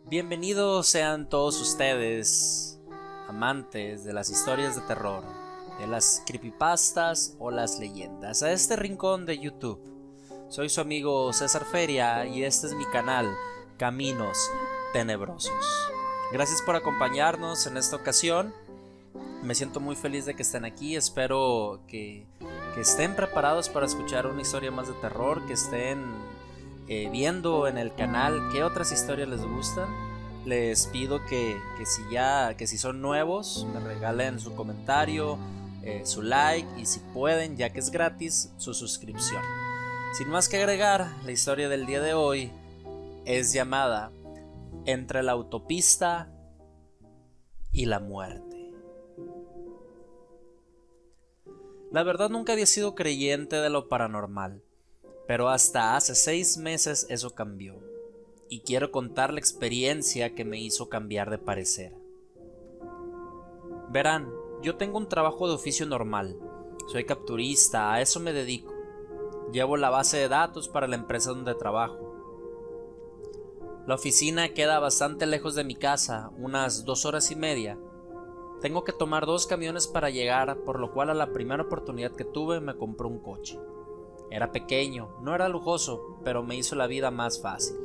Bienvenidos sean todos ustedes, amantes de las historias de terror, de las creepypastas o las leyendas, a este rincón de YouTube. Soy su amigo César Feria y este es mi canal, Caminos Tenebrosos. Gracias por acompañarnos en esta ocasión. Me siento muy feliz de que estén aquí. Espero que estén preparados para escuchar una historia más de terror, que estén viendo en el canal qué otras historias les gustan. Les pido que si son nuevos me regalen su comentario, su like y si pueden, ya que es gratis, su suscripción. Sin más que agregar, la historia del día de hoy es llamada Entre la autopista y la muerte. La verdad nunca había sido creyente de lo paranormal, pero hasta hace 6 meses eso cambió, y quiero contar la experiencia que me hizo cambiar de parecer. Verán, yo tengo un trabajo de oficio normal, soy capturista, a eso me dedico. Llevo la base de datos para la empresa donde trabajo. La oficina queda bastante lejos de mi casa, unas 2 horas y media. Tengo que tomar 2 camiones para llegar, por lo cual a la primera oportunidad que tuve me compré un coche. Era pequeño, no era lujoso, pero me hizo la vida más fácil.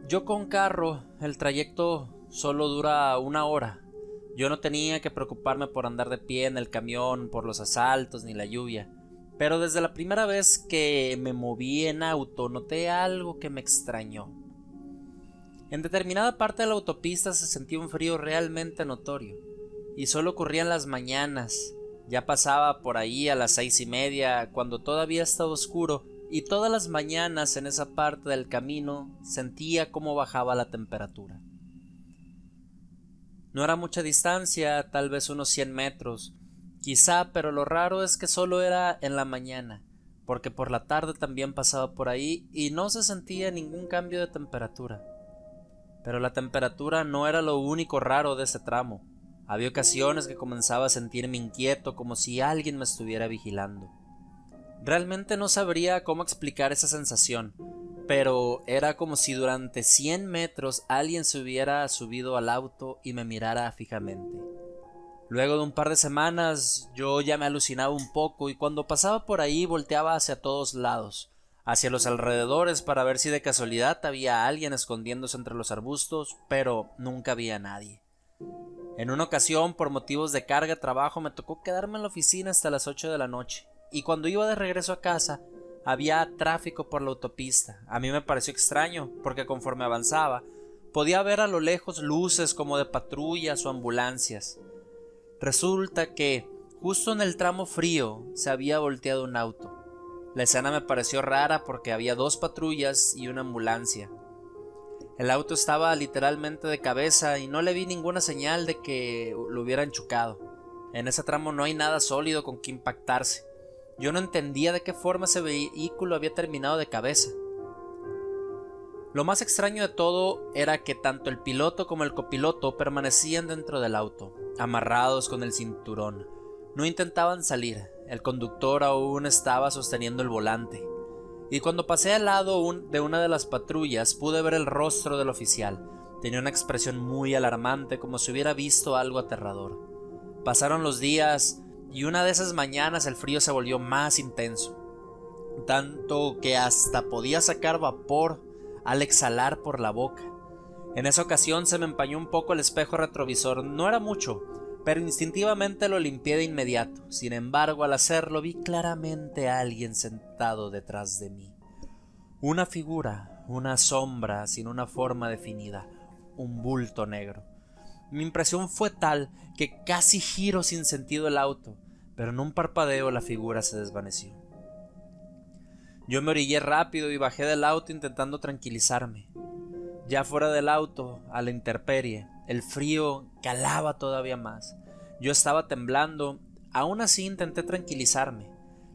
Yo con carro, el trayecto solo dura 1 hora. Yo no tenía que preocuparme por andar de pie en el camión, por los asaltos ni la lluvia. Pero desde la primera vez que me moví en auto noté algo que me extrañó. En determinada parte de la autopista se sentía un frío realmente notorio, y solo ocurría en las mañanas. Ya pasaba por ahí a las 6:30, cuando todavía estaba oscuro, y todas las mañanas en esa parte del camino sentía cómo bajaba la temperatura. No era mucha distancia, tal vez unos 100 metros, quizá, pero lo raro es que solo era en la mañana, porque por la tarde también pasaba por ahí y no se sentía ningún cambio de temperatura. Pero la temperatura no era lo único raro de ese tramo. Había ocasiones que comenzaba a sentirme inquieto, como si alguien me estuviera vigilando. Realmente no sabría cómo explicar esa sensación, pero era como si durante 100 metros alguien se hubiera subido al auto y me mirara fijamente. Luego de un par de semanas yo ya me alucinaba un poco y cuando pasaba por ahí volteaba hacia todos lados, hacia los alrededores para ver si de casualidad había alguien escondiéndose entre los arbustos, pero nunca había nadie. En una ocasión, por motivos de carga de trabajo, me tocó quedarme en la oficina hasta las 8 de la noche, y cuando iba de regreso a casa había tráfico por la autopista. A mí me pareció extraño, porque conforme avanzaba, podía ver a lo lejos luces como de patrullas o ambulancias. Resulta que, justo en el tramo frío, se había volteado un auto. La escena me pareció rara porque había 2 patrullas y una ambulancia. El auto estaba literalmente de cabeza y no le vi ninguna señal de que lo hubieran chocado. En ese tramo no hay nada sólido con que impactarse. Yo no entendía de qué forma ese vehículo había terminado de cabeza. Lo más extraño de todo era que tanto el piloto como el copiloto permanecían dentro del auto, amarrados con el cinturón. No intentaban salir, el conductor aún estaba sosteniendo el volante. Y cuando pasé al lado de una de las patrullas pude ver el rostro del oficial. Tenía una expresión muy alarmante, como si hubiera visto algo aterrador. Pasaron los días y una de esas mañanas el frío se volvió más intenso, tanto que hasta podía sacar vapor al exhalar por la boca. En esa ocasión se me empañó un poco el espejo retrovisor, no era mucho, pero instintivamente lo limpié de inmediato. Sin embargo, al hacerlo vi claramente a alguien sentado detrás de mí. Una figura, una sombra sin una forma definida, un bulto negro. Mi impresión fue tal que casi giro sin sentido el auto, pero en un parpadeo la figura se desvaneció. Yo me orillé rápido y bajé del auto intentando tranquilizarme. Ya fuera del auto, a la intemperie, el frío calaba todavía más. Yo estaba temblando, aún así intenté tranquilizarme.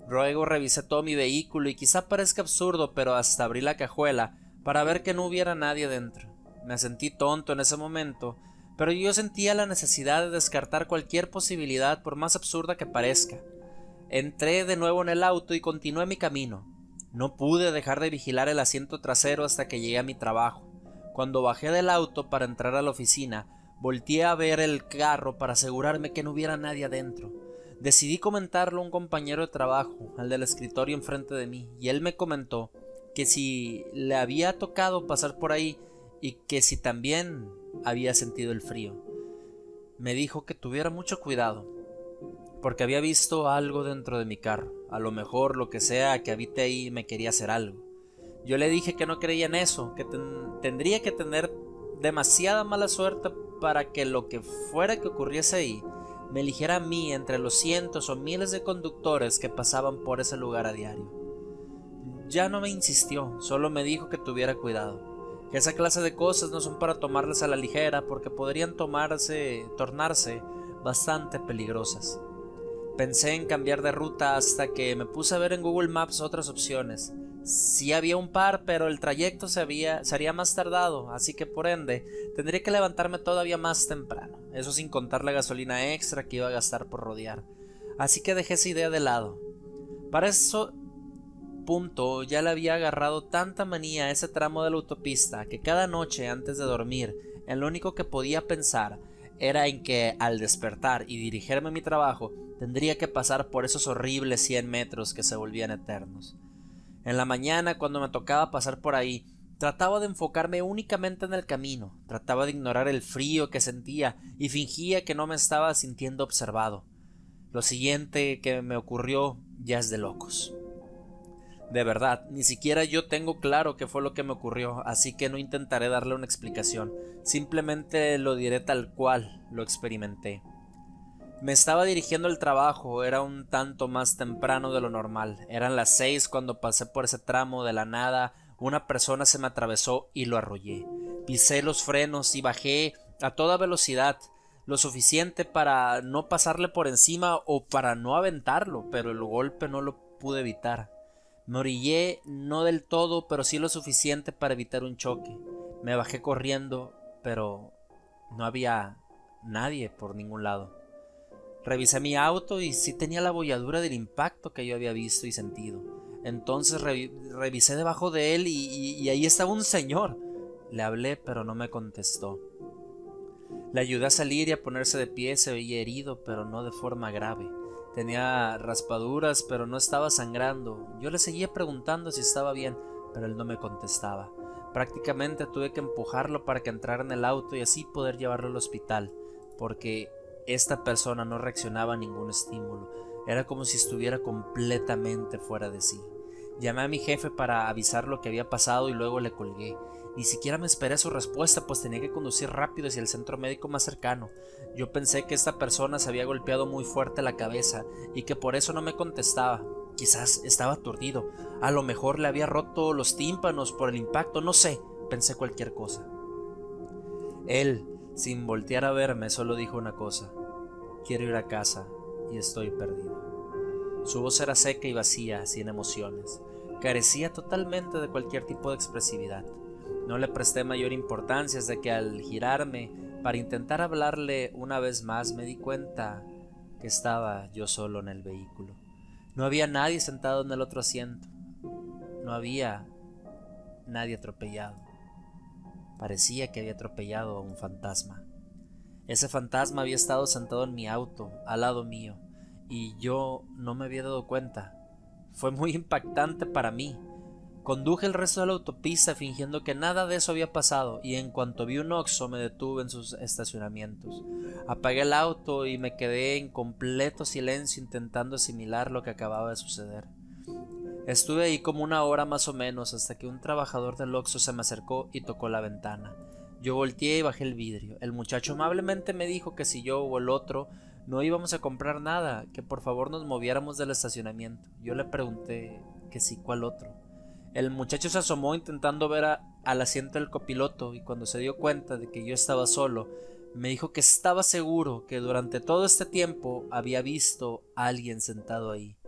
Luego revisé todo mi vehículo y quizá parezca absurdo, pero hasta abrí la cajuela para ver que no hubiera nadie dentro. Me sentí tonto en ese momento, pero yo sentía la necesidad de descartar cualquier posibilidad, por más absurda que parezca. Entré de nuevo en el auto y continué mi camino. No pude dejar de vigilar el asiento trasero hasta que llegué a mi trabajo. Cuando bajé del auto para entrar a la oficina, volteé a ver el carro para asegurarme que no hubiera nadie adentro. Decidí comentarlo a un compañero de trabajo, al del escritorio enfrente de mí, y él me comentó que si le había tocado pasar por ahí y que si también había sentido el frío. Me dijo que tuviera mucho cuidado, porque había visto algo dentro de mi carro. A lo mejor lo que sea que habite ahí me quería hacer algo. Yo le dije que no creía en eso, que tendría que tener demasiada mala suerte para que lo que fuera que ocurriese ahí me eligiera a mí entre los cientos o miles de conductores que pasaban por ese lugar a diario. Ya no me insistió, solo me dijo que tuviera cuidado, que esa clase de cosas no son para tomarlas a la ligera porque podrían tornarse bastante peligrosas. Pensé en cambiar de ruta hasta que me puse a ver en Google Maps otras opciones. Sí había un par, pero el trayecto sería más tardado, así que por ende tendría que levantarme todavía más temprano, eso sin contar la gasolina extra que iba a gastar por rodear. Así que dejé esa idea de lado. Para eso punto ya le había agarrado tanta manía a ese tramo de la autopista que cada noche antes de dormir, en lo único que podía pensar era en que al despertar y dirigirme a mi trabajo tendría que pasar por esos horribles 100 metros que se volvían eternos. En la mañana, cuando me tocaba pasar por ahí, trataba de enfocarme únicamente en el camino, trataba de ignorar el frío que sentía y fingía que no me estaba sintiendo observado. Lo siguiente que me ocurrió ya es de locos. De verdad, ni siquiera yo tengo claro qué fue lo que me ocurrió, así que no intentaré darle una explicación, simplemente lo diré tal cual lo experimenté. Me estaba dirigiendo al trabajo, era un tanto más temprano de lo normal. Eran las 6 cuando pasé por ese tramo. De la nada, una persona se me atravesó y lo arrollé. Pisé los frenos y bajé a toda velocidad, lo suficiente para no pasarle por encima o para no aventarlo, pero el golpe no lo pude evitar. Me orillé, no del todo, pero sí lo suficiente para evitar un choque. Me bajé corriendo, pero no había nadie por ningún lado. Revisé mi auto y sí tenía la bolladura del impacto que yo había visto y sentido. Entonces revisé debajo de él y ahí estaba un señor. Le hablé, pero no me contestó. Le ayudé a salir y a ponerse de pie. Se veía herido, pero no de forma grave. Tenía raspaduras, pero no estaba sangrando. Yo le seguía preguntando si estaba bien, pero él no me contestaba. Prácticamente tuve que empujarlo para que entrara en el auto y así poder llevarlo al hospital, porque esta persona no reaccionaba a ningún estímulo. Era como si estuviera completamente fuera de sí. Llamé a mi jefe para avisar lo que había pasado y luego le colgué. Ni siquiera me esperé su respuesta, pues tenía que conducir rápido hacia el centro médico más cercano. Yo pensé que esta persona se había golpeado muy fuerte la cabeza y que por eso no me contestaba. Quizás estaba aturdido. A lo mejor le había roto los tímpanos por el impacto, no sé. Pensé cualquier cosa. Él, sin voltear a verme, solo dijo una cosa: quiero ir a casa y estoy perdido. Su voz era seca y vacía, sin emociones. Carecía totalmente de cualquier tipo de expresividad. No le presté mayor importancia hasta que al girarme para intentar hablarle una vez más me di cuenta que estaba yo solo en el vehículo. No había nadie sentado en el otro asiento. No había nadie atropellado. Parecía que había atropellado a un fantasma. Ese fantasma había estado sentado en mi auto, al lado mío, y yo no me había dado cuenta. Fue muy impactante para mí. Conduje el resto de la autopista fingiendo que nada de eso había pasado, y en cuanto vi un Oxxo me detuve en sus estacionamientos. Apagué el auto y me quedé en completo silencio intentando asimilar lo que acababa de suceder. Estuve ahí como una hora más o menos hasta que un trabajador del Oxxo se me acercó y tocó la ventana. Yo volteé y bajé el vidrio. El muchacho amablemente me dijo que si yo o el otro no íbamos a comprar nada, que por favor nos moviéramos del estacionamiento. Yo le pregunté que si cuál otro. El muchacho se asomó intentando ver al asiento del copiloto y cuando se dio cuenta de que yo estaba solo, me dijo que estaba seguro que durante todo este tiempo había visto a alguien sentado ahí.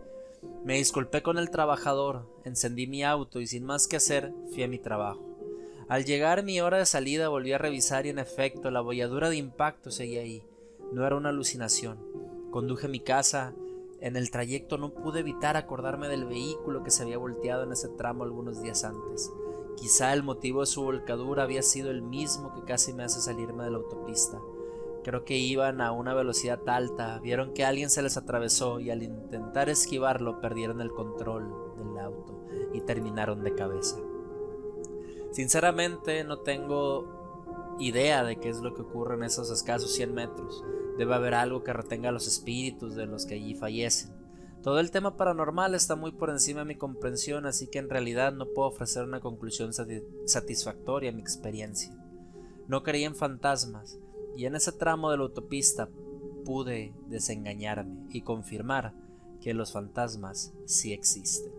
Me disculpé con el trabajador, encendí mi auto y sin más que hacer fui a mi trabajo. Al llegar mi hora de salida volví a revisar y en efecto la bolladura de impacto seguía ahí. No era una alucinación. Conduje a mi casa En el trayecto no pude evitar acordarme del vehículo que se había volteado en ese tramo algunos días antes. Quizá el motivo de su volcadura había sido el mismo que casi me hace salirme de la autopista. Creo que iban a una velocidad alta, vieron que alguien se les atravesó y al intentar esquivarlo perdieron el control del auto y terminaron de cabeza. Sinceramente no tengo idea de qué es lo que ocurre en esos escasos 100 metros. Debe haber algo que retenga a los espíritus de los que allí fallecen. Todo el tema paranormal está muy por encima de mi comprensión, así que en realidad no puedo ofrecer una conclusión satisfactoria a mi experiencia. No creí en fantasmas, y en ese tramo de la autopista pude desengañarme y confirmar que los fantasmas sí existen.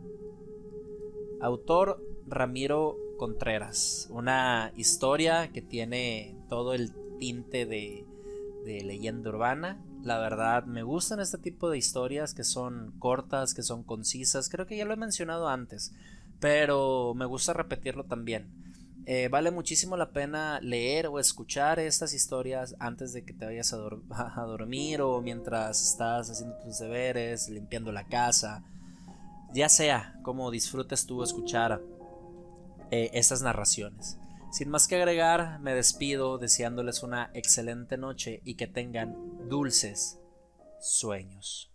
Autor Ramiro Contreras, una historia que tiene todo el tinte de leyenda urbana. La verdad me gustan este tipo de historias que son cortas, que son concisas. Creo que ya lo he mencionado antes, pero me gusta repetirlo también. Vale muchísimo la pena leer o escuchar estas historias antes de que te vayas a dormir o mientras estás haciendo tus deberes, limpiando la casa, ya sea como disfrutes tú escuchar estas narraciones. Sin más que agregar, me despido deseándoles una excelente noche y que tengan dulces sueños.